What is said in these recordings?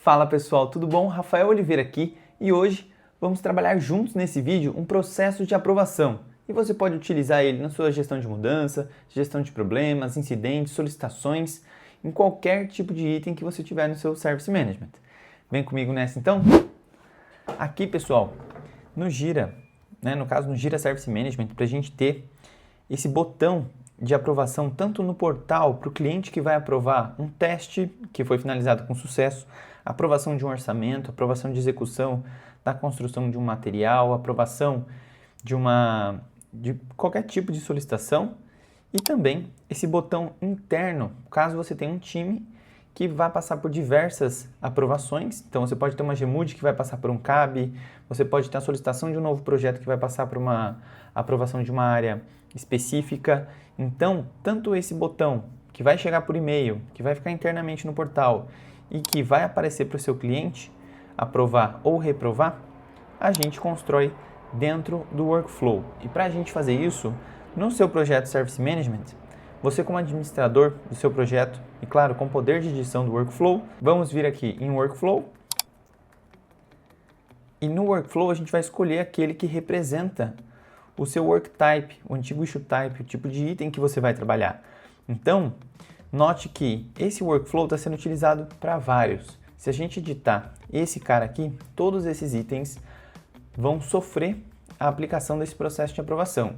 Fala pessoal, tudo bom? Rafael Oliveira aqui e hoje vamos trabalhar juntos nesse vídeo um processo de aprovação e você pode utilizar ele na sua gestão de mudança, gestão de problemas, incidentes, solicitações, em qualquer tipo de item que você tiver no seu Service Management. Vem comigo nessa então? Aqui pessoal, no Gira, no Gira Service Management, para a gente ter esse botão de aprovação tanto no portal para o cliente que vai aprovar um teste que foi finalizado com sucesso, aprovação de um orçamento, aprovação de execução da construção de um material, aprovação de qualquer tipo de solicitação e também esse botão interno, caso você tenha um time que vai passar por diversas aprovações. Então você pode ter uma GMUD que vai passar por um CAB, você pode ter a solicitação de um novo projeto que vai passar por uma aprovação de uma área específica. Então, tanto esse botão que vai chegar por e-mail, que vai ficar internamente no portal e que vai aparecer para o seu cliente aprovar ou reprovar, a gente constrói dentro do workflow. E para a gente fazer isso, no seu projeto Service Management, você como administrador do seu projeto, e claro, com poder de edição do workflow, vamos vir aqui em Workflow. E no Workflow a gente vai escolher aquele que representa o seu Work Type, o antigo Issue Type, o tipo de item que você vai trabalhar. Então, note que esse Workflow está sendo utilizado para vários. Se a gente editar esse cara aqui, todos esses itens vão sofrer a aplicação desse processo de aprovação.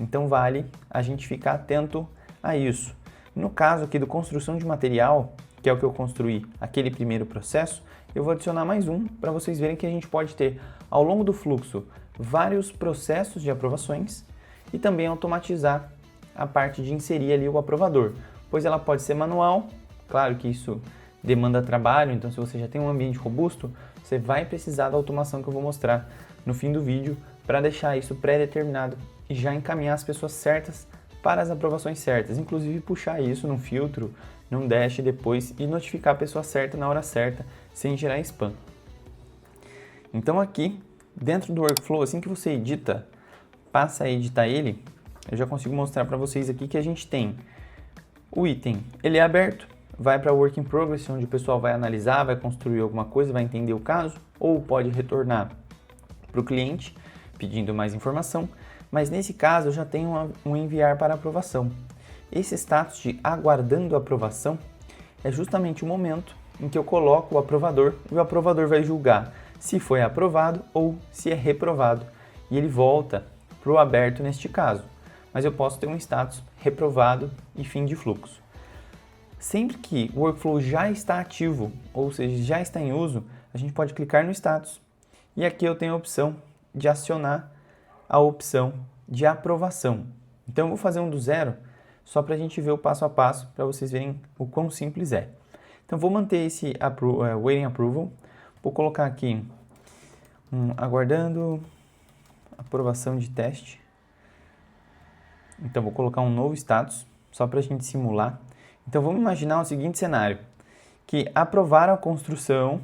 Então, vale a gente ficar atento a isso. No caso aqui do construção de material, que é o que eu construí aquele primeiro processo, eu vou adicionar mais um para vocês verem que a gente pode ter ao longo do fluxo vários processos de aprovações e também automatizar a parte de inserir ali o aprovador, pois ela pode ser manual, claro que isso demanda trabalho, então se você já tem um ambiente robusto, você vai precisar da automação que eu vou mostrar no fim do vídeo para deixar isso pré-determinado e já encaminhar as pessoas certas para as aprovações certas, inclusive puxar isso num filtro, num dash depois e notificar a pessoa certa na hora certa, sem gerar spam. Então aqui, dentro do workflow, assim que você edita, passa a editar ele, eu já consigo mostrar para vocês aqui que a gente tem o item, ele é aberto, vai para Work in Progress, onde o pessoal vai analisar, vai construir alguma coisa, vai entender o caso, ou pode retornar para o cliente pedindo mais informação, mas nesse caso eu já tenho um enviar para aprovação. Esse status de aguardando aprovação é justamente o momento em que eu coloco o aprovador e o aprovador vai julgar se foi aprovado ou se é reprovado e ele volta para o aberto neste caso, mas eu posso ter um status reprovado e fim de fluxo. Sempre que o workflow já está ativo, ou seja, já está em uso, a gente pode clicar no status e aqui eu tenho a opção de acionar a opção de aprovação. Então eu vou fazer um do zero, só para a gente ver o passo a passo, para vocês verem o quão simples é. Então vou manter esse Waiting Approval, vou colocar aqui aguardando aprovação de teste. Então vou colocar um novo status, só para a gente simular. Então vamos imaginar o seguinte cenário, que aprovaram a construção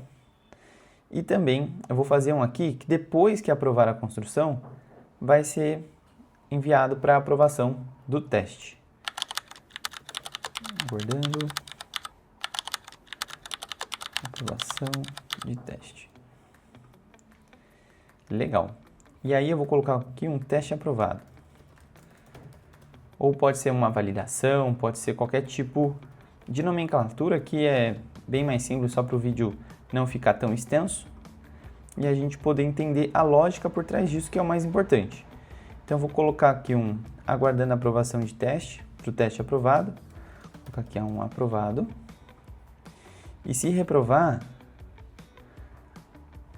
e também eu vou fazer um aqui que depois que aprovar a construção vai ser enviado para aprovação do teste. Aguardando aprovação de teste. Legal. E aí eu vou colocar aqui um teste aprovado. Ou pode ser uma validação, pode ser qualquer tipo de nomenclatura que é bem mais simples, só para o vídeo não ficar tão extenso e a gente poder entender a lógica por trás disso, que é o mais importante. Então, eu vou colocar aqui aguardando a aprovação de teste, para o teste aprovado. Vou colocar aqui um aprovado. E se reprovar,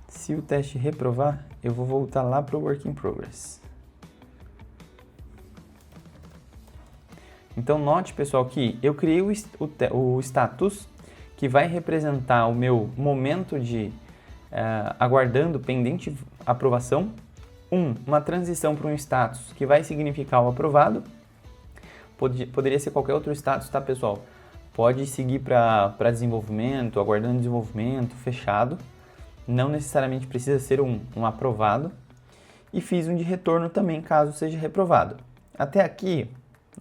se o teste reprovar, eu vou voltar lá para o Work in Progress. Então, note, pessoal, que eu criei o status que vai representar o meu momento de aguardando pendente aprovação. Uma transição para um status que vai significar o aprovado. Poderia ser qualquer outro status, tá, pessoal? Pode seguir para desenvolvimento, aguardando desenvolvimento, fechado. Não necessariamente precisa ser um aprovado. E fiz um de retorno também, caso seja reprovado. Até aqui,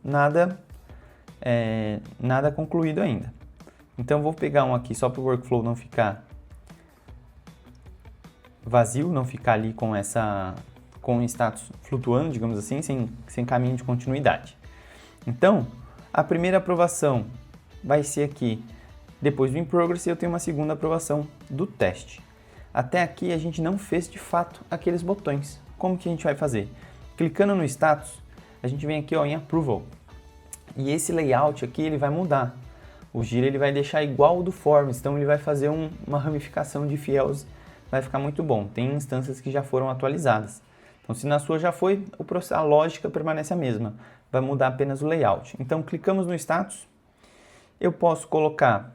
nada concluído ainda. Então, vou pegar um aqui só para o workflow não ficar vazio, não ficar ali com o status flutuando, digamos assim, sem caminho de continuidade. Então, a primeira aprovação vai ser aqui, depois do in progress, eu tenho uma segunda aprovação do teste. Até aqui a gente não fez de fato aqueles botões. Como que a gente vai fazer? Clicando no status, a gente vem aqui, ó, em approval. E esse layout aqui ele vai mudar. O Gira ele vai deixar igual o do Forms, então ele vai fazer uma ramificação de fields, vai ficar muito bom. Tem instâncias que já foram atualizadas. Então se na sua já foi, a lógica permanece a mesma, vai mudar apenas o layout. Então clicamos no status, eu posso colocar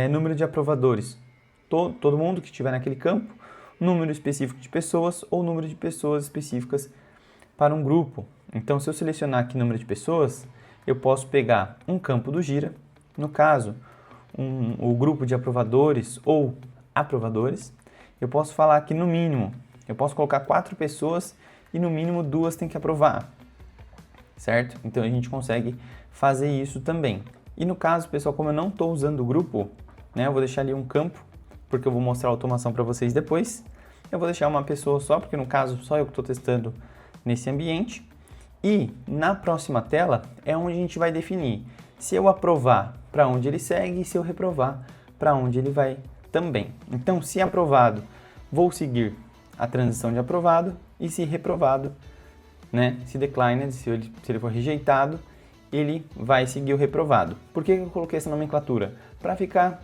número de aprovadores, todo mundo que estiver naquele campo, número específico de pessoas ou número de pessoas específicas para um grupo. Então se eu selecionar aqui número de pessoas, eu posso pegar um campo do Gira, no caso, o grupo de aprovadores ou aprovadores. Eu posso falar que no mínimo, eu posso colocar 4 pessoas e no mínimo 2 tem que aprovar, certo? Então a gente consegue fazer isso também. E no caso, pessoal, como eu não estou usando o grupo, né, eu vou deixar ali um campo, porque eu vou mostrar a automação para vocês depois. Eu vou deixar uma pessoa só, porque no caso só eu que estou testando nesse ambiente. E na próxima tela é onde a gente vai definir se eu aprovar para onde ele segue e se eu reprovar para onde ele vai também. Então, se aprovado, vou seguir a transição de aprovado, e se reprovado, né, se declined, se ele for rejeitado, ele vai seguir o reprovado. Por que eu coloquei essa nomenclatura? Para ficar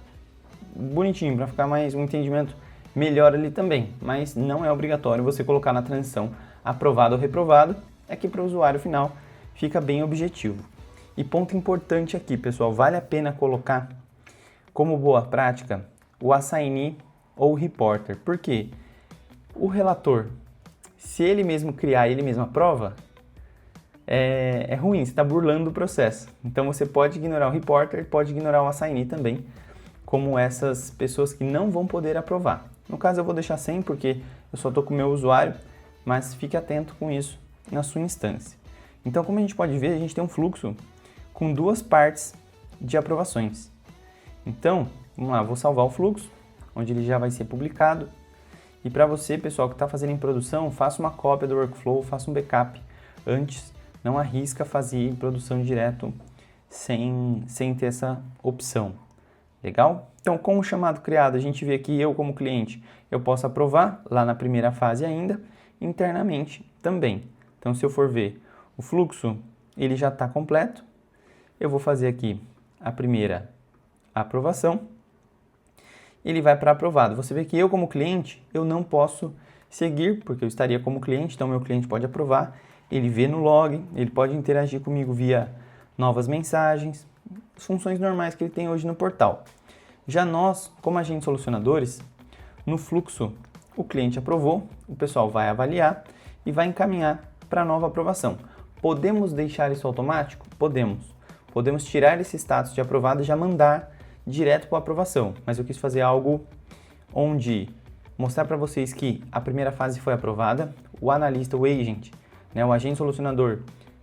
bonitinho, para ficar mais um entendimento melhor ali também, mas não é obrigatório você colocar na transição aprovado ou reprovado, é que para o usuário final fica bem objetivo. E ponto importante aqui, pessoal, vale a pena colocar como boa prática o assignee ou o reporter. Por quê? O relator, se ele mesmo criar, ele mesmo aprova, é ruim, você está burlando o processo. Então você pode ignorar o reporter, pode ignorar o assignee também, como essas pessoas que não vão poder aprovar. No caso eu vou deixar sem, porque eu só estou com o meu usuário, mas fique atento com isso na sua instância. Então, como a gente pode ver, a gente tem um fluxo com 2 partes de aprovações. Então, vamos lá, vou salvar o fluxo, onde ele já vai ser publicado. E para você, pessoal, que está fazendo em produção, faça uma cópia do workflow, faça um backup antes, não arrisca fazer em produção direto sem ter essa opção. Legal? Então, com o chamado criado, a gente vê que eu, como cliente, eu posso aprovar lá na primeira fase ainda, internamente também. Então, se eu for ver o fluxo, ele já está completo. Eu vou fazer aqui a primeira aprovação. Ele vai para aprovado. Você vê que eu, como cliente, eu não posso seguir, porque eu estaria como cliente, então meu cliente pode aprovar. Ele vê no log, ele pode interagir comigo via novas mensagens, as funções normais que ele tem hoje no portal. Já nós, como agentes solucionadores, no fluxo, o cliente aprovou, o pessoal vai avaliar e vai encaminhar para nova aprovação. Podemos deixar isso automático? Podemos. Podemos tirar esse status de aprovado e já mandar direto para a aprovação. Mas eu quis fazer algo onde mostrar para vocês que a primeira fase foi aprovada, o analista, o agent, né, o agente solucionador,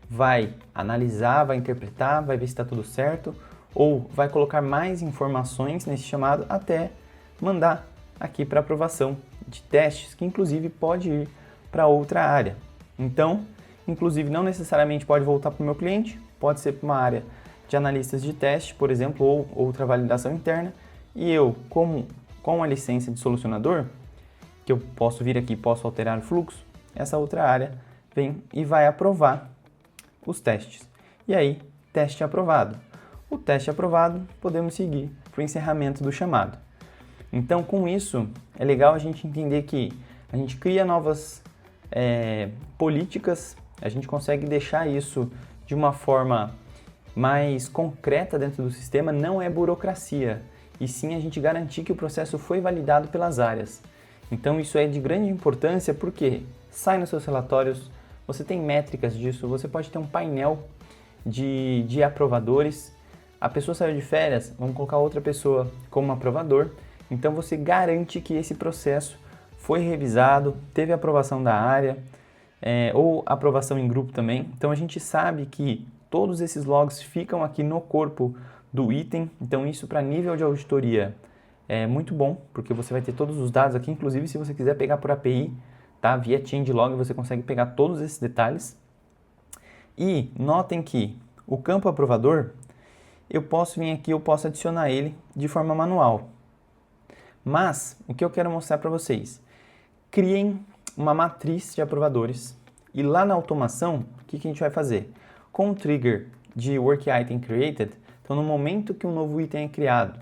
vai analisar, vai interpretar, vai ver se está tudo certo, ou vai colocar mais informações nesse chamado até mandar aqui para aprovação de testes, que inclusive pode ir para outra área. Então, inclusive não necessariamente pode voltar para o meu cliente, pode ser para uma área de analistas de teste, por exemplo, ou outra validação interna, e eu, com a licença de solucionador, que eu posso vir aqui, posso alterar o fluxo, essa outra área vem e vai aprovar os testes. E aí, teste aprovado. O teste aprovado, podemos seguir para o encerramento do chamado. Então, com isso, é legal a gente entender que a gente cria novas políticas, a gente consegue deixar isso de uma forma mais concreta dentro do sistema, não é burocracia, e sim a gente garantir que o processo foi validado pelas áreas. Então isso é de grande importância porque sai nos seus relatórios, você tem métricas disso, você pode ter um painel de aprovadores, a pessoa saiu de férias, vamos colocar outra pessoa como aprovador, então você garante que esse processo foi revisado, teve aprovação da área, ou aprovação em grupo também, então a gente sabe que todos esses logs ficam aqui no corpo do item, então isso para nível de auditoria é muito bom, porque você vai ter todos os dados aqui, inclusive se você quiser pegar por API, tá? Via changelog você consegue pegar todos esses detalhes. E notem que o campo aprovador, eu posso vir aqui, eu posso adicionar ele de forma manual. Mas, o que eu quero mostrar para vocês? Criem uma matriz de aprovadores e lá na automação, o que a gente vai fazer? Com o trigger de Work Item Created, então no momento que um novo item é criado,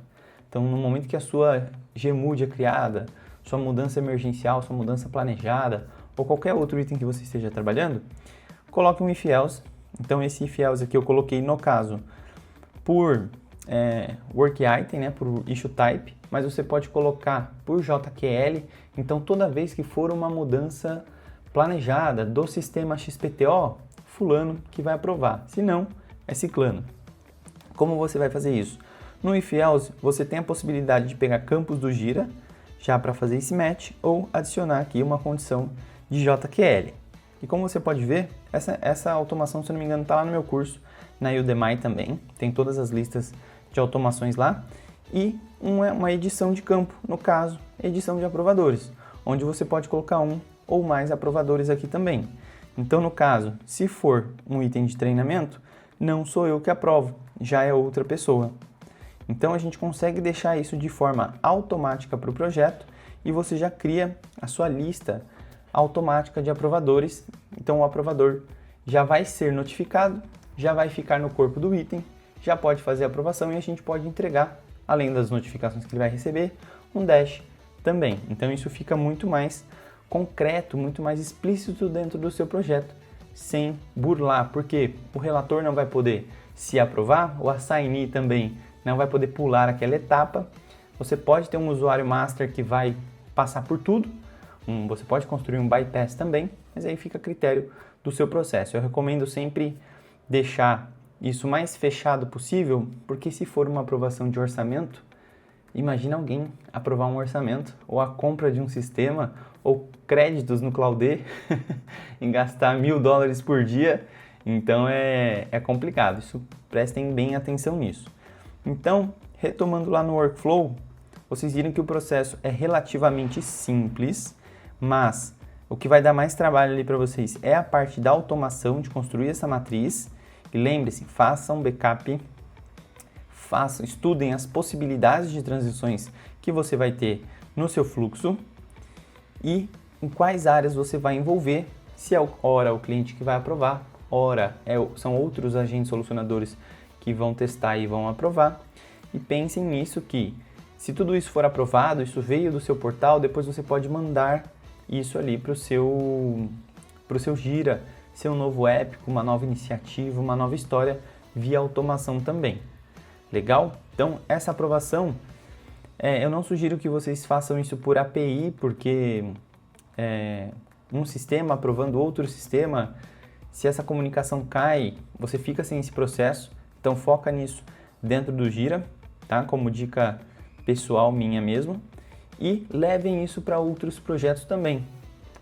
então no momento que a sua Gmood é criada, sua mudança emergencial, sua mudança planejada, ou qualquer outro item que você esteja trabalhando, coloque um if else. Então esse if else aqui eu coloquei no caso por Work Item, né, por Issue Type, mas você pode colocar por JQL, então toda vez que for uma mudança planejada do sistema XPTO, fulano que vai aprovar, se não, é ciclano. Como você vai fazer isso? No if else, você tem a possibilidade de pegar campos do Gira, já para fazer esse match, ou adicionar aqui uma condição de JQL. E como você pode ver, essa automação, se não me engano, está lá no meu curso, na Udemy também, tem todas as listas de automações lá, e uma edição de campo, no caso, edição de aprovadores, onde você pode colocar um ou mais aprovadores aqui também. Então, no caso, se for um item de treinamento, não sou eu que aprovo, já é outra pessoa. Então, a gente consegue deixar isso de forma automática para o projeto e você já cria a sua lista automática de aprovadores. Então, o aprovador já vai ser notificado, já vai ficar no corpo do item, já pode fazer a aprovação e a gente pode entregar, além das notificações que ele vai receber, um dash também. Então, isso fica muito mais concreto, muito mais explícito dentro do seu projeto, sem burlar, porque o relator não vai poder se aprovar, o assignee também não vai poder pular aquela etapa. Você pode ter um usuário master que vai passar por tudo, você pode construir um bypass também, mas aí fica a critério do seu processo. Eu recomendo sempre deixar isso mais fechado possível, porque se for uma aprovação de orçamento, imagina alguém aprovar um orçamento, ou a compra de um sistema, ou créditos no Claudê, em gastar $1.000 por dia, então é complicado, isso, prestem bem atenção nisso. Então, retomando lá no workflow, vocês viram que o processo é relativamente simples, mas o que vai dar mais trabalho ali para vocês é a parte da automação, de construir essa matriz, e lembre-se, façam um backup, estudem as possibilidades de transições que você vai ter no seu fluxo e em quais áreas você vai envolver, se é ora o cliente que vai aprovar, ora são outros agentes solucionadores que vão testar e vão aprovar. E pensem nisso que, se tudo isso for aprovado, isso veio do seu portal, depois você pode mandar isso ali para o seu Gira, seu novo app, uma nova iniciativa, uma nova história via automação também. Legal? Então, essa aprovação, eu não sugiro que vocês façam isso por API, porque um sistema aprovando outro sistema, se essa comunicação cai, você fica sem esse processo. Então, foca nisso dentro do Gira, tá? Como dica pessoal minha mesmo. E levem isso para outros projetos também,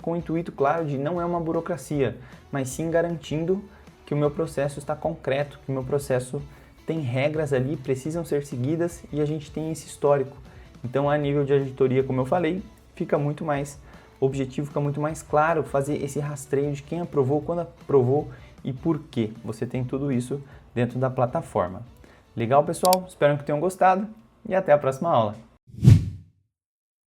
com o intuito, claro, de não é uma burocracia, mas sim garantindo que o meu processo está concreto, que o meu processo tem regras ali, precisam ser seguidas e a gente tem esse histórico. Então, a nível de auditoria, como eu falei, fica muito mais objetivo, fica muito mais claro fazer esse rastreio de quem aprovou, quando aprovou e por quê. Você tem tudo isso dentro da plataforma. Legal, pessoal? Espero que tenham gostado e até a próxima aula.